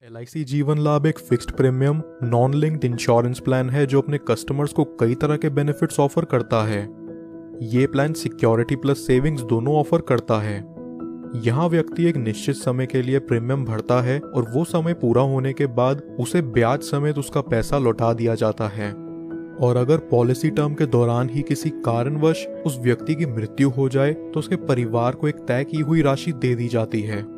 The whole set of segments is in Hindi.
LIC जीवन लाभ एक fixed premium non linked insurance plan है जो अपने कस्टमर्स को कई तरह के बेनिफिट्स ऑफर करता है। ये प्लान सिक्योरिटी प्लस सेविंग्स दोनों ऑफर करता है। यहाँ व्यक्ति एक निश्चित समय के लिए प्रीमियम भरता है और वो समय पूरा होने के बाद उसे ब्याज समेत उसका पैसा लौटा दिया जाता है। और अगर पॉलिसी टर्म के दौरान ही किसी कारणवश उस व्यक्ति की मृत्यु हो जाए तो उसके परिवार को एक तय की हुई राशि दे दी जाती है।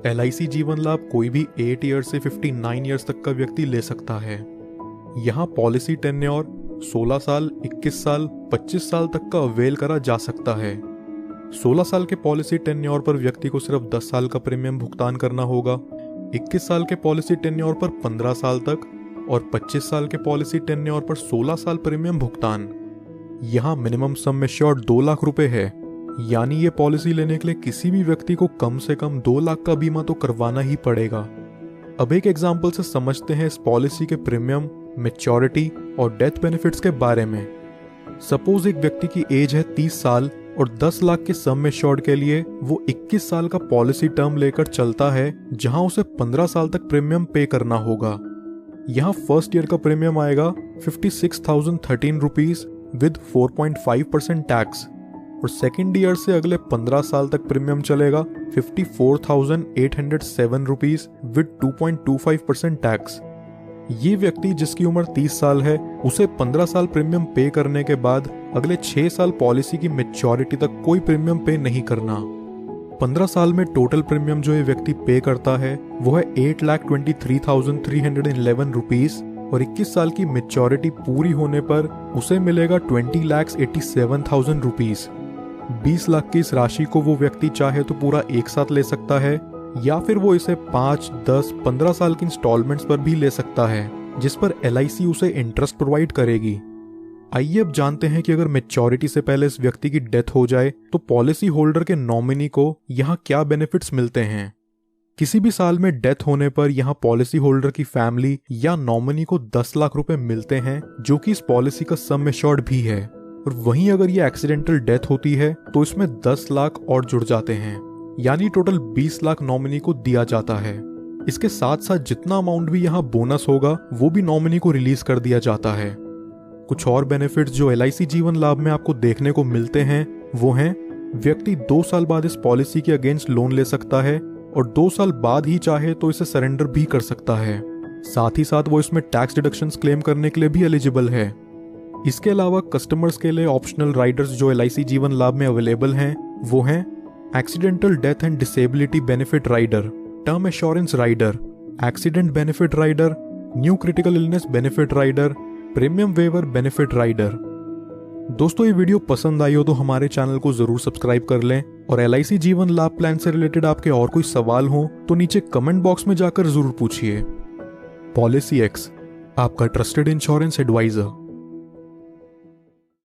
LIC जीवन लाभ कोई भी 8 ईयर से 59 ईयर्स तक का व्यक्ति ले सकता है। यहाँ पॉलिसी टेन्योर 16 साल, 21 साल, 25 साल तक का अवेल करा जा सकता है। 16 साल के पॉलिसी टेन्योर पर व्यक्ति को सिर्फ 10 साल का प्रीमियम भुगतान करना होगा। 21 साल के पॉलिसी टेन्योर पर 15 साल तक और 25 साल के पॉलिसी टेन्योर पर 16 साल प्रीमियम भुगतान। यहाँ मिनिमम सम एश्योर्ड 2 लाख रुपए है, यानी ये पॉलिसी लेने के लिए किसी भी व्यक्ति को कम से कम 2 लाख का बीमा तो करवाना ही पड़ेगा। अब एक एग्जाम्पल से समझते हैं इस पॉलिसी के प्रीमियम, मैच्योरिटी और डेथ बेनिफिट्स के बारे में। सपोज एक व्यक्ति की एज है 30 साल और 10 लाख के सम एश्योर्ड के लिए वो 21 साल का पॉलिसी टर्म लेकर चलता है, जहां उसे 15 साल तक प्रीमियम पे करना होगा। यहाँ फर्स्ट ईयर का प्रीमियम आएगा 56,013 रुपीज विद 4.5% टैक्स और सेकेंड ईयर से अगले 15 साल तक प्रीमियम चलेगा 54,807 रुपीज विद 2.25% टैक्स। ये व्यक्ति जिसकी उम्र 30 साल है उसे 15 साल प्रीमियम पे करने के बाद अगले 6 साल पॉलिसी की मैच्योरिटी तक कोई प्रीमियम पे नहीं करना। 15 साल में टोटल प्रीमियम जो ये व्यक्ति पे करता है वो है 8,23,311 रुपीज और 21 साल की मैच्योरिटी पूरी होने पर उसे मिलेगा 20,87,000 रुपीज। 20 लाख की इस राशि को वो व्यक्ति चाहे तो पूरा एक साथ ले सकता है या फिर वो इसे 5, 10, 15 साल की इंस्टॉलमेंट्स पर भी ले सकता है, जिस पर LIC उसे इंटरेस्ट प्रोवाइड करेगी। आइए अब जानते हैं कि अगर मैच्योरिटी से पहले इस व्यक्ति की डेथ हो जाए तो पॉलिसी होल्डर के नॉमिनी को यहाँ क्या बेनिफिट्स मिलते हैं। किसी भी साल में डेथ होने पर यहाँ पॉलिसी होल्डर की फैमिली या नॉमिनी को 10 लाख रुपए मिलते हैं, जो कि इस पॉलिसी का सम एश्योर्ड भी है। और वहीं अगर ये एक्सीडेंटल डेथ होती है तो इसमें 10 लाख और जुड़ जाते हैं, यानी टोटल 20 लाख नॉमिनी को दिया जाता है। इसके साथ साथ जितना अमाउंट भी यहाँ बोनस होगा वो भी नॉमिनी को रिलीज कर दिया जाता है। कुछ और बेनिफिट्स जो LIC जीवन लाभ में आपको देखने को मिलते हैं वो हैं, व्यक्ति 2 साल बाद इस पॉलिसी के अगेंस्ट लोन ले सकता है और 2 साल बाद ही चाहे तो इसे सरेंडर भी कर सकता है। साथ ही साथ वो इसमें टैक्स डिडक्शंस क्लेम करने के लिए भी एलिजिबल है। इसके अलावा कस्टमर्स के लिए ऑप्शनल राइडर्स जो LIC जीवन लाभ में अवेलेबल हैं वो हैं accidental death and disability benefit rider, term assurance rider, accident benefit rider, new critical illness benefit rider, premium waiver benefit rider. दोस्तों, ये वीडियो पसंद आई हो तो हमारे चैनल को जरूर सब्सक्राइब कर लें और LIC जीवन लाभ प्लान से रिलेटेड आपके और कोई सवाल हो तो नीचे कमेंट बॉक्स में जाकर जरूर पूछिए। पॉलिसी एक्स, आपका ट्रस्टेड इंश्योरेंस एडवाइजर।